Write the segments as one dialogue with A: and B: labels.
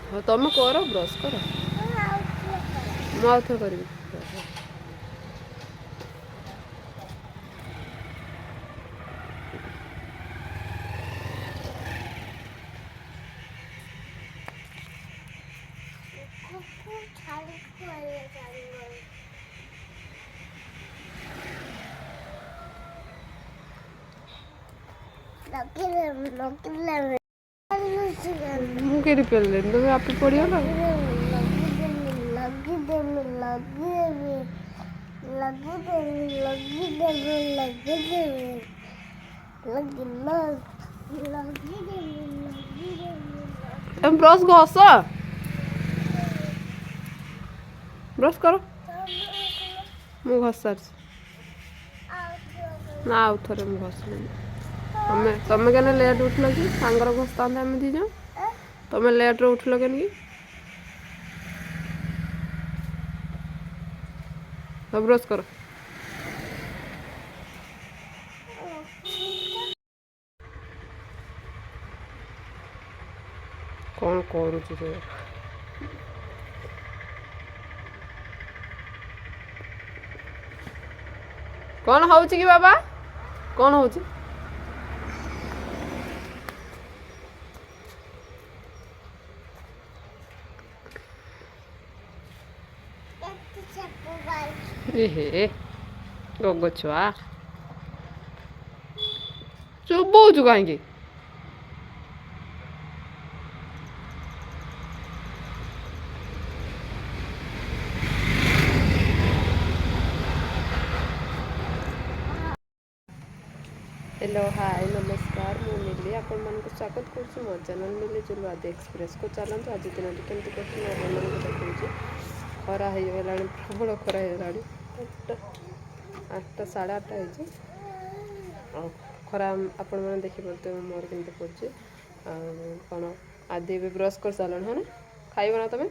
A: हाँ तुम कर ब्रश कर ମୁଁ ଆଉ ଥରେ କରିବି ମୁଁ କେଠି ପେଲିଲେନି ତମେ ଆପେ ପଡ଼ିଗଲ ତମେ ବ୍ରସ୍ ଘଷ ବ୍ରସ୍ କର ମୁଁ ଘଷି ସାରିଛି ନା ଆଉ ଥରେ ମୁଁ ଘଷିଲିନି ତମେ କେନ ଲେଟ୍ ଉଠିଲ କି ସାଙ୍ଗର ଘଷିଥାନ୍ତେ ଆମେ ଦୁଇ ଜଣ ତମେ ଲେଟ୍ରେ ଉଠିଲ କେନ କି ସବୁ ବ୍ରସ୍ କର କ'ଣ କରୁଛୁ ସେ କ'ଣ ହେଉଛି କି ବାବା କ'ଣ ହେଉଛି ଏହେ ଗଗ ଛୁଆ ଚୋବଉଛୁ କାହିଁକି हेलो हाय नमस्कार मु मिली आपण मन को स्वागत कर मो चैनल मिली जुलवाद एक्सप्रेस को चलतु आज दिन केमती कर देखा खरा हो गला प्रबल खरा हो 8टा 8:30 हो खरा आपण मैंने देखिपे मोर केमती पड़े कौन आदि भी ब्रश कर सारे हाँ खाइब ना तुम्हें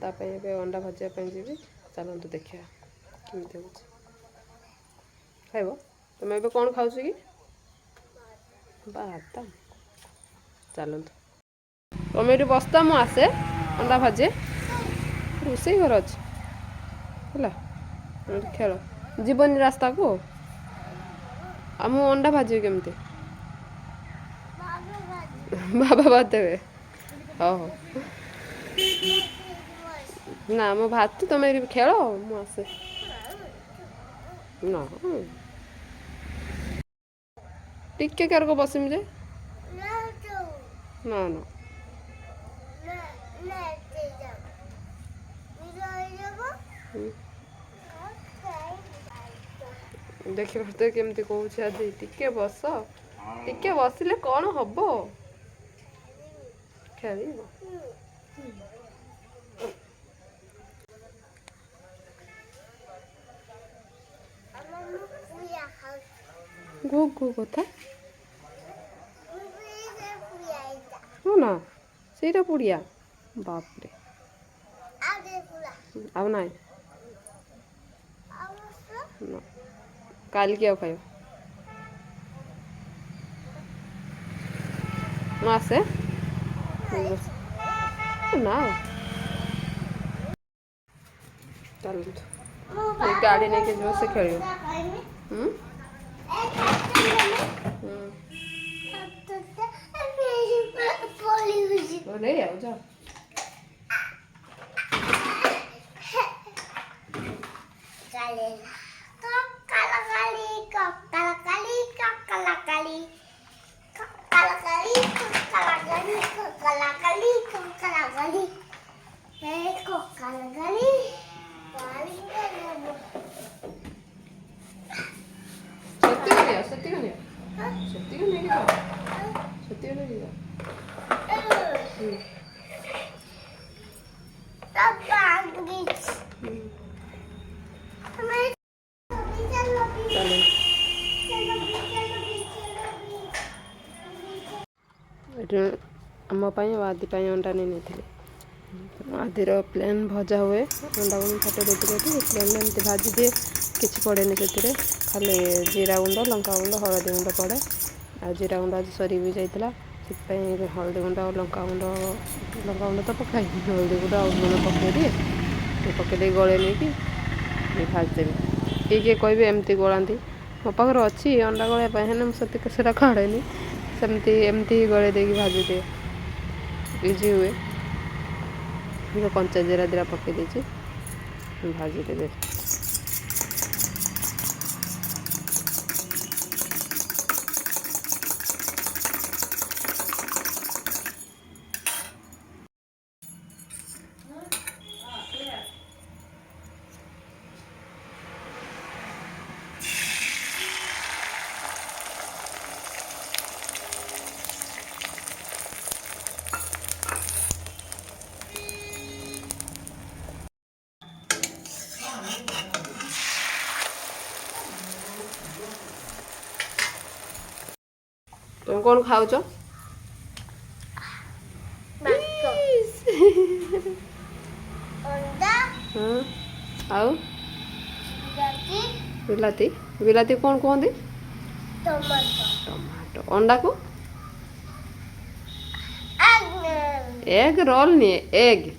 A: तापाई अंडा भाजापी जी चलतु देखा केमती हो खाइब तुम ए कौन खाऊ कि बात चलतु तुम ये बसता मु आसे अंडा भाजे रोसे घर अच्छे है खेल जीवन रास्ता को मु अंडा भाजी केमती बाबा भात देवे हाँ ना मो भात तुम खेल मु आसे ना टिके कार को बसमी जे ना ना देख तो केमती कौन आज टिके बस टिके बसिले कौन हम खेल गो गो कथा हो ना ସେଇଟା ପୁଡ଼ିଆ ବାପରେ ଆଉ ନାଇଁ କାଲିକି ଆଉ ଖାଇବ ମୁଁ ଆସେ ନା ଚାଲନ୍ତୁ ଗାଡ଼ି ନେଇକି ଯିବ ସେ ଖେଳିବ नहीं आओ जाओ आम आदि अंडा नहीं आदिर प्लेन भजा हुए अंडा को फटे देती प्लेन एमती भाजी दिए किसी पड़े से खाली जीरा गुंड लंका गुंड हलदी गुंड पड़े आ जीरा गुंड आज सरी भी जाता से हल्दी गुंड और लंका गुंड तो पकाई हल्दी गुंड और लुण पकईदिए पकईदे गले नहीं भाजदेवी किए कहे एमती गलाती मो पाखे अच्छी अंडा गलैया हेने मुझे से काढ़ेनि सेमती एमती गले देकी भाजी दिए इजी हुए कंचा जीरा दिरा पकई देती भाजी देवे तुम कौन खाऊच आउ बिलाती बिलाती कौन कहते टमाटो अंडा को एग रोल नहीं एग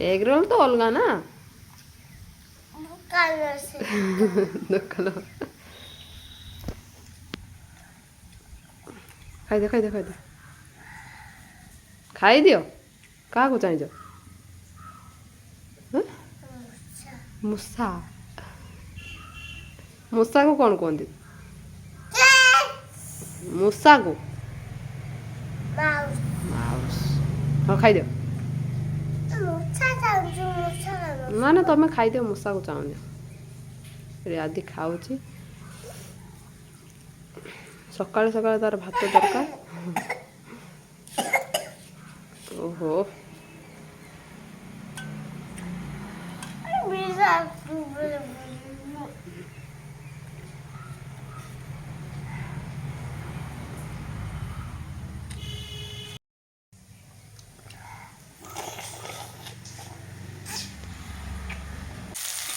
A: एग रोल तो अलग ना दुकान खाई दे खाई दियो क्या को चाहिए मूसा मूसा को कौन कहते मूसा को माउस हाँ खाई दियो ना ना तुम खाई दियो मूसा को चाहूनी आदि खाऊँ सकाଳେ सकाଳେ तार भात दरकार ओहो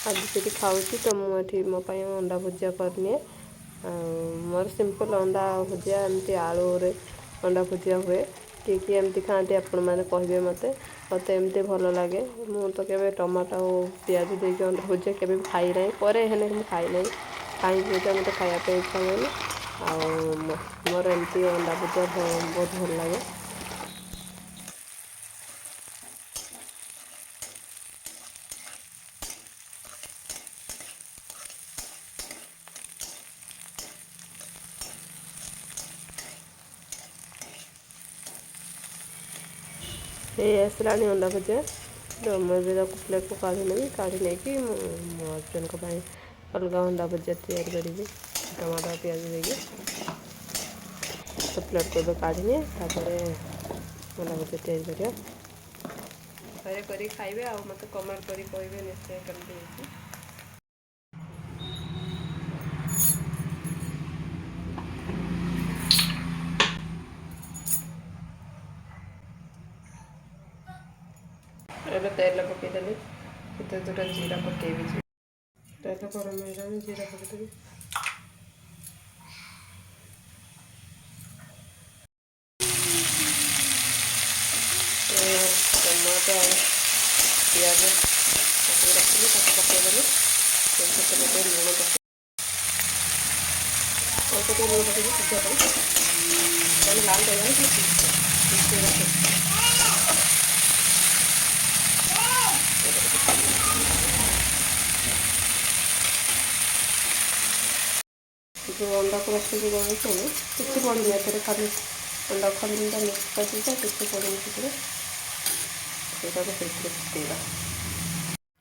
A: आज से खाऊँ तो मुझे मो अंडा भुजिया करनी मोर सिंपल अंडा भुजिया एमती आलू रे अंडा भुजिया हुए कि एमती खाती आपण मैंने कहे मत एमती भल लगे मु तो केवे टमाटो और पियाज देके अंडा भुजिया केवे खाई ना करे हेने मुझे खाई ना कहीं मत खायापी इच्छा हुए मोर एमती अंडा भुजिया बहुत भल लगे ये आसला अंडा भुजिया तो मुझे प्लेट को काढ़ी नहीं कि मो हजबैंड अलग अंडा भुजिया तैयारी करी टमाटर पियाज देगी तो प्लेट को काढ़ी अंडा भुजिया तैयारी करिए खाइबे आ मत कमेंट करी कहिबे निश्चय केमती एबे तेल पकईदेली दुटा जीरा पकेबी तेल गरम है जीरा पकईदेवी टमाटो पियाज रखी पकईदेली लुण अल्प लुण पकईदी सीधा लाल कर जो अंडा को रखी गई किसी पड़नी एथे खाली अंडा खाली मिक्स कर किसी पड़नी पकेगा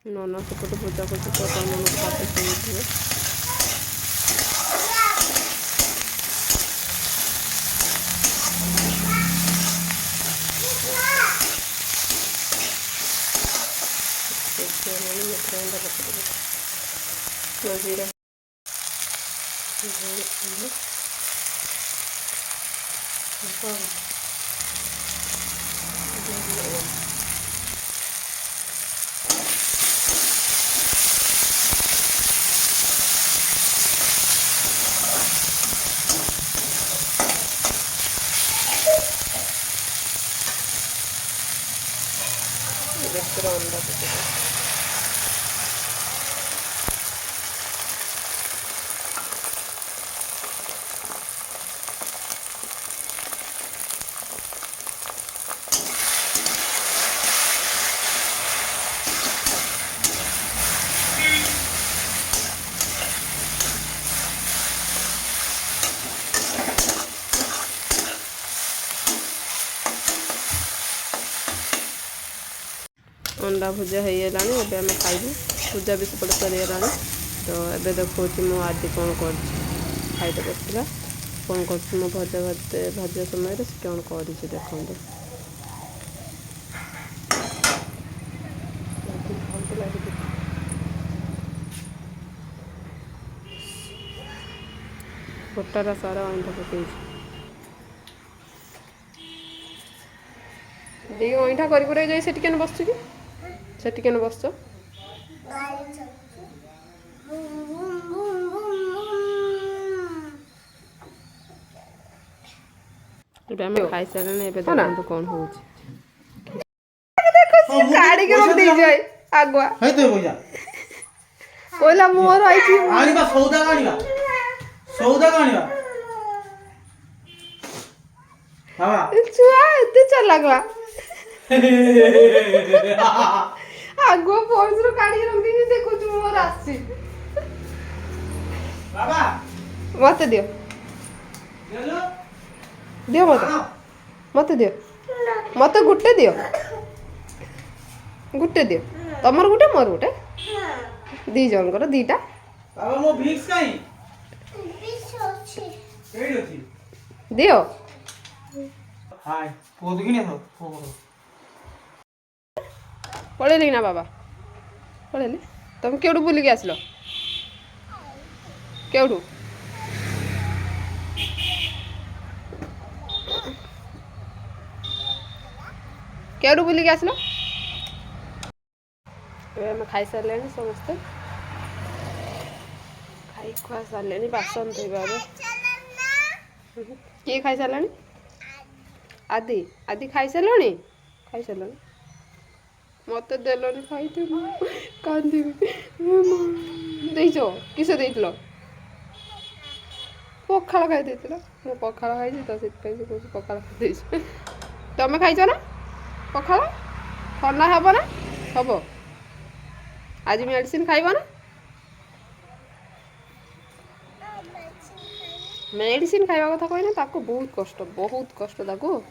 A: नना सेपटे पूजा कर जीरा ଭିତରେ ଅଣ୍ଡା ପକେଇବା। अंडा भुजा हो गलानी एबे आम खाइबू भुजा भी सेपटे सरीगलानी तो एबे देखो मो आदि कौन कर खाइते बसला कौन कर मो भजा भाजा समय से कौन कर देखो गोटारा सारा अंडा पकई दी अईठा कर जाए से बसु कि से बस खाई सारे देखो कौन हो आगुआ कोला मोर छुआ एते चल लगला आगो फोर्स रो काढी रख दी देखो तू मोर आसी बाबा मत दियो दियो मत दियो मत गुट्टे दियो तमर गुटे मोर गुटे दी जन कर दीटा
B: बाबा मो भिक्स काई भिक्स अछि केडी अछि
A: दियो
B: हाय को देखिने तो
A: पळेली ना बाबा पळेली तुम केडू बुली के आसलो केडू केडू बुली के आसलो हम खाई सारे समस्ते खाई खुआ सारे बासन धोवा किए खाई सारे आदि आदि खाई सारे मत देलनि खाई कांदी किसे देल पखाड़ खाई मु पखाड़ खाई तो पखाड़ खाई तुम खाइच ना पखाड़ ठंडा हम ना हम आज मेडिसिन खाइब ना मेडिसिन खाइबा कथा कहना ताको बहुत कष्ट ताको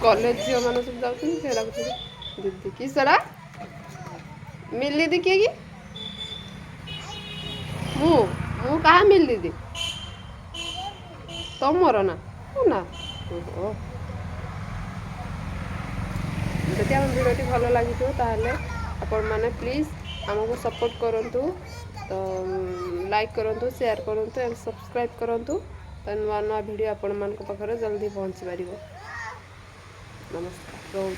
A: कॉलेज झील मान सब जाऊँ दीदी कि सरा मिल दीदी किए कि मु कहा मिल दीदी तुमर ना ना जदि आम भिडियोटी भल लगी ताहले आपण मैंने प्लीज आमको सपोर्ट करूँ तो लाइक करूँ शेयर करूँ एंड सब्सक्राइब करूँ तो नुआ नुआ भिडियो आपण मान पाखे जल्दी पहुँची पार नमस्कार रोज।